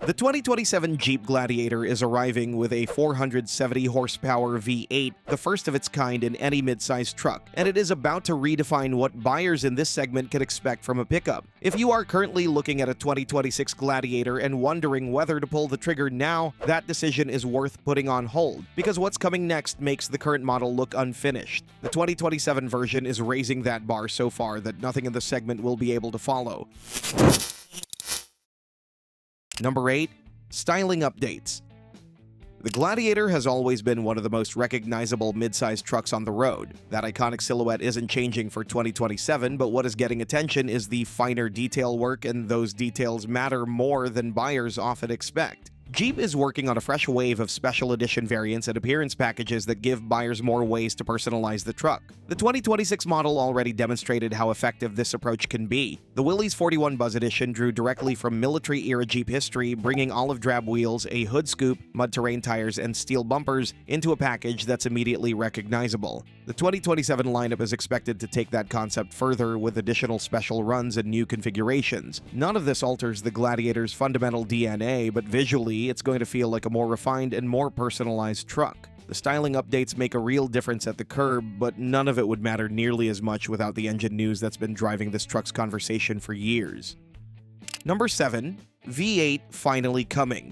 The 2027 Jeep Gladiator is arriving with a 470 horsepower V8, the first of its kind in any midsize truck, and it is about to redefine what buyers in this segment can expect from a pickup. If you are currently looking at a 2026 Gladiator and wondering whether to pull the trigger now, that decision is worth putting on hold, because what's coming next makes the current model look unfinished. The 2027 version is raising that bar so far that nothing in the segment will be able to follow. Number 8. Styling updates. The Gladiator has always been one of the most recognizable midsize trucks on the road. That iconic silhouette isn't changing for 2027, but what is getting attention is the finer detail work, and those details matter more than buyers often expect. Jeep is working on a fresh wave of special edition variants and appearance packages that give buyers more ways to personalize the truck. The 2026 model already demonstrated how effective this approach can be. The Willys 41 Buzz Edition drew directly from military-era Jeep history, bringing olive drab wheels, a hood scoop, mud-terrain tires, and steel bumpers into a package that's immediately recognizable. The 2027 lineup is expected to take that concept further with additional special runs and new configurations. None of this alters the Gladiator's fundamental DNA, but visually, it's going to feel like a more refined and more personalized truck. The styling updates make a real difference at the curb, but none of it would matter nearly as much without the engine news that's been driving this truck's conversation for years. Number 7. V8 finally coming.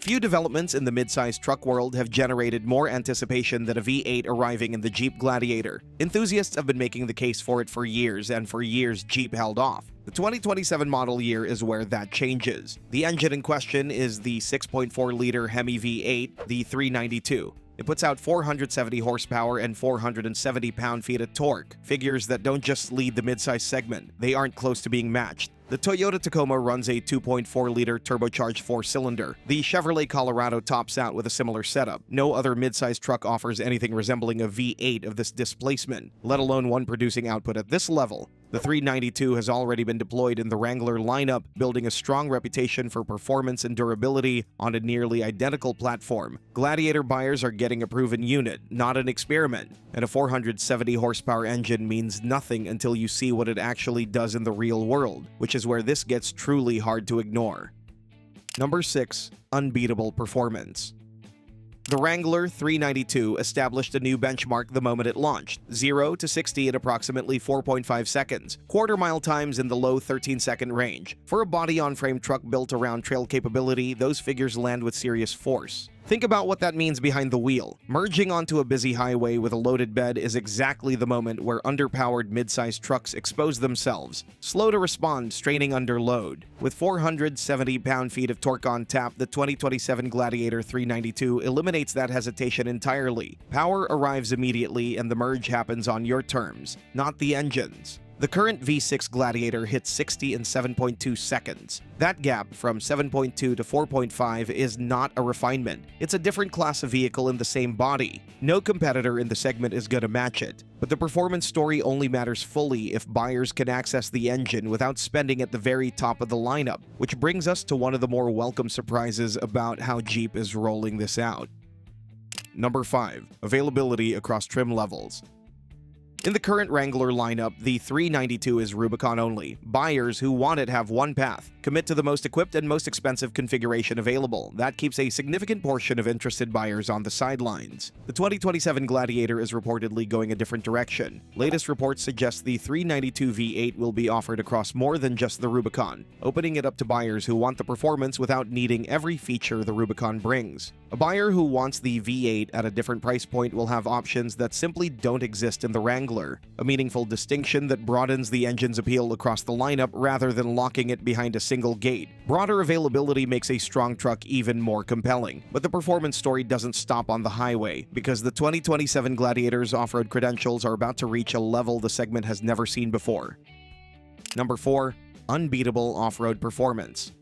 Few developments in the midsize truck world have generated more anticipation than a V8 arriving in the Jeep Gladiator. Enthusiasts have been making the case for it for years, and for years Jeep held off. The 2027 model year is where that changes. The engine in question is the 6.4-liter Hemi V8, the 392. It puts out 470 horsepower and 470 pound-feet of torque, figures that don't just lead the midsize segment, they aren't close to being matched. The Toyota Tacoma runs a 2.4-liter turbocharged 4-cylinder. The Chevrolet Colorado tops out with a similar setup. No other midsize truck offers anything resembling a V8 of this displacement, let alone one producing output at this level. The 392 has already been deployed in the Wrangler lineup, building a strong reputation for performance and durability on a nearly identical platform. Gladiator buyers are getting a proven unit, not an experiment, and a 470 horsepower engine means nothing until you see what it actually does in the real world, which is where this gets truly hard to ignore. Number 6. Unbeatable performance. The Wrangler 392 established a new benchmark the moment it launched, 0 to 60 in approximately 4.5 seconds, quarter-mile times in the low 13-second range. For a body-on-frame truck built around trail capability, those figures land with serious force. Think about what that means behind the wheel. Merging onto a busy highway with a loaded bed is exactly the moment where underpowered mid-sized trucks expose themselves, slow to respond, straining under load. With 470 pound-feet of torque on tap, the 2027 Gladiator 392 eliminates that hesitation entirely. Power arrives immediately, and the merge happens on your terms, not the engine's. The current V6 Gladiator hits 60 in 7.2 seconds. That gap from 7.2 to 4.5 is not a refinement. It's a different class of vehicle in the same body. No competitor in the segment is going to match it. But the performance story only matters fully if buyers can access the engine without spending at the very top of the lineup, which brings us to one of the more welcome surprises about how Jeep is rolling this out. Number 5. Availability across trim levels. In the current Wrangler lineup, the 392 is Rubicon only. Buyers who want it have one path: commit to the most equipped and most expensive configuration available. That keeps a significant portion of interested buyers on the sidelines. The 2027 Gladiator is reportedly going a different direction. Latest reports suggest the 392 V8 will be offered across more than just the Rubicon, opening it up to buyers who want the performance without needing every feature the Rubicon brings. A buyer who wants the V8 at a different price point will have options that simply don't exist in the Wrangler, a meaningful distinction that broadens the engine's appeal across the lineup rather than locking it behind a single gate. Broader availability makes a strong truck even more compelling, but the performance story doesn't stop on the highway, because the 2027 Gladiator's off-road credentials are about to reach a level the segment has never seen before. Number 4. Unbeatable off-road performance.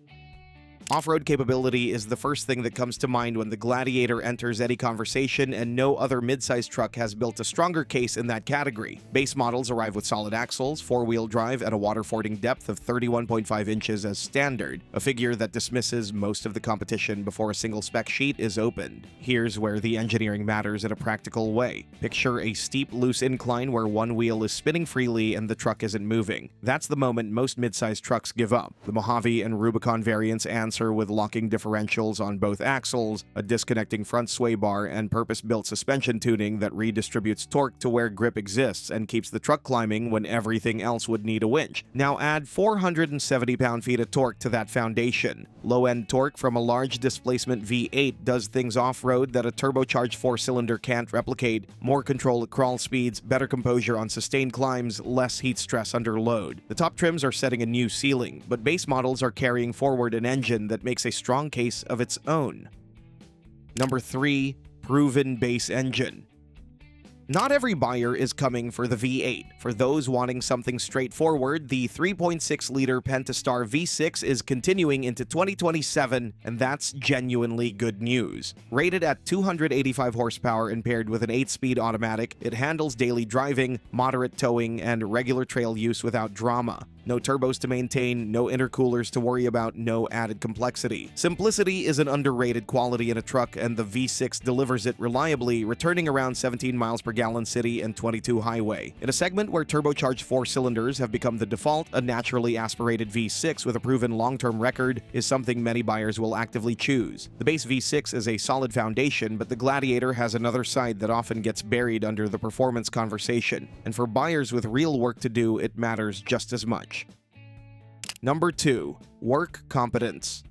Off-road capability is the first thing that comes to mind when the Gladiator enters any conversation, and no other midsize truck has built a stronger case in that category. Base models arrive with solid axles, four-wheel drive, and a water-fording depth of 31.5 inches as standard, a figure that dismisses most of the competition before a single spec sheet is opened. Here's where the engineering matters in a practical way. Picture a steep, loose incline where one wheel is spinning freely and the truck isn't moving. That's the moment most midsize trucks give up. The Mojave and Rubicon variants answer enhancer with locking differentials on both axles, a disconnecting front sway bar, and purpose-built suspension tuning that redistributes torque to where grip exists and keeps the truck climbing when everything else would need a winch. Now add 470 pound-feet of torque to that foundation. Low-end torque from a large displacement V8 does things off-road that a turbocharged four-cylinder can't replicate. More control at crawl speeds, better composure on sustained climbs, less heat stress under load. The top trims are setting a new ceiling, but base models are carrying forward an engine that makes a strong case of its own. Number 3. Proven base engine. Not every buyer is coming for the V8. For those wanting something straightforward, the 3.6-liter Pentastar V6 is continuing into 2027, and that's genuinely good news. Rated at 285 horsepower and paired with an 8-speed automatic, it handles daily driving, moderate towing, and regular trail use without drama. No turbos to maintain, no intercoolers to worry about, no added complexity. Simplicity is an underrated quality in a truck, and the V6 delivers it reliably, returning around 17 miles per gallon city and 22 highway. In a segment where turbocharged four-cylinders have become the default, a naturally aspirated V6 with a proven long-term record is something many buyers will actively choose. The base V6 is a solid foundation, but the Gladiator has another side that often gets buried under the performance conversation, and for buyers with real work to do, it matters just as much. Number 2. Work competence.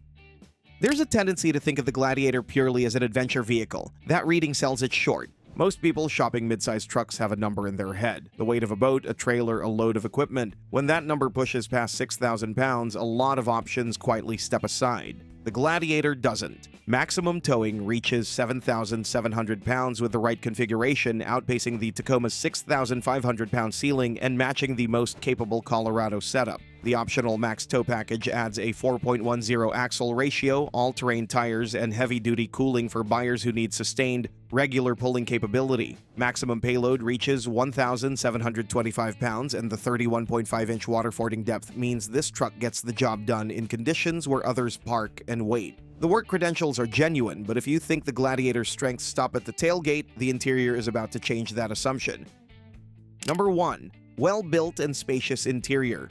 There's a tendency to think of the Gladiator purely as an adventure vehicle. That reading sells it short. Most people shopping mid-sized trucks have a number in their head. The weight of a boat, a trailer, a load of equipment. When that number pushes past 6,000 pounds, a lot of options quietly step aside. The Gladiator doesn't. Maximum towing reaches 7,700 pounds with the right configuration, outpacing the Tacoma's 6,500 pound ceiling and matching the most capable Colorado setup. The optional max tow package adds a 4.10 axle ratio, all-terrain tires, and heavy-duty cooling for buyers who need sustained, regular pulling capability. Maximum payload reaches 1,725 pounds, and the 31.5-inch water-fording depth means this truck gets the job done in conditions where others park and wait. The work credentials are genuine, but if you think the Gladiator's strengths stop at the tailgate, the interior is about to change that assumption. Number 1. Well-built and spacious interior.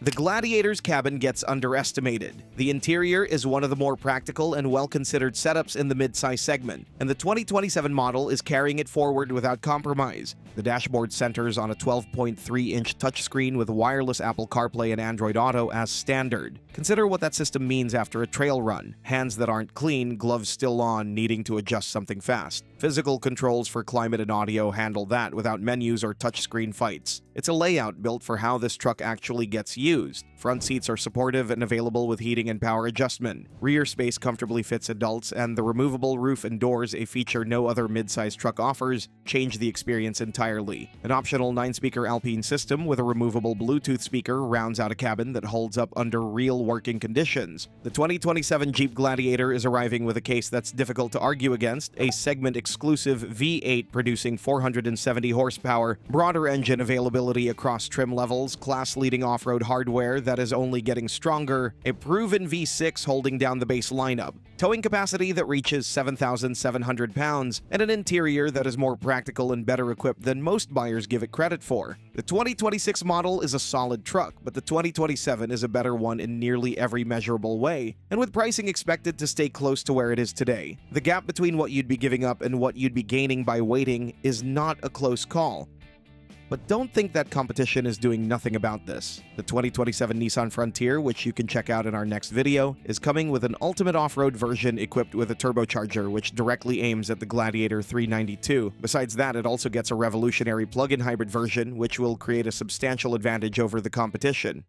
The Gladiator's cabin gets underestimated. The interior is one of the more practical and well-considered setups in the mid-size segment, and the 2027 model is carrying it forward without compromise. The dashboard centers on a 12.3-inch touchscreen with wireless Apple CarPlay and Android Auto as standard. Consider what that system means after a trail run. Hands that aren't clean, gloves still on, needing to adjust something fast. Physical controls for climate and audio handle that without menus or touchscreen fights. It's a layout built for how this truck actually gets used. Front seats are supportive and available with heating and power adjustment. Rear space comfortably fits adults, and the removable roof and doors, a feature no other mid-size truck offers, change the experience entirely. An optional 9-speaker Alpine system with a removable Bluetooth speaker rounds out a cabin that holds up under real working conditions. The 2027 Jeep Gladiator is arriving with a case that's difficult to argue against, a segment-exclusive V8 producing 470 horsepower, broader engine availability across trim levels, class-leading off-road hardware that is only getting stronger, a proven V6 holding down the base lineup, towing capacity that reaches 7,700 pounds, and an interior that is more practical and better equipped than most buyers give it credit for. The 2026 model is a solid truck, but the 2027 is a better one in nearly every measurable way, and with pricing expected to stay close to where it is today. The gap between what you'd be giving up and what you'd be gaining by waiting is not a close call. But don't think that competition is doing nothing about this. The 2027 Nissan Frontier, which you can check out in our next video, is coming with an ultimate off-road version equipped with a turbocharger which directly aims at the Gladiator 392. Besides that, it also gets a revolutionary plug-in hybrid version which will create a substantial advantage over the competition.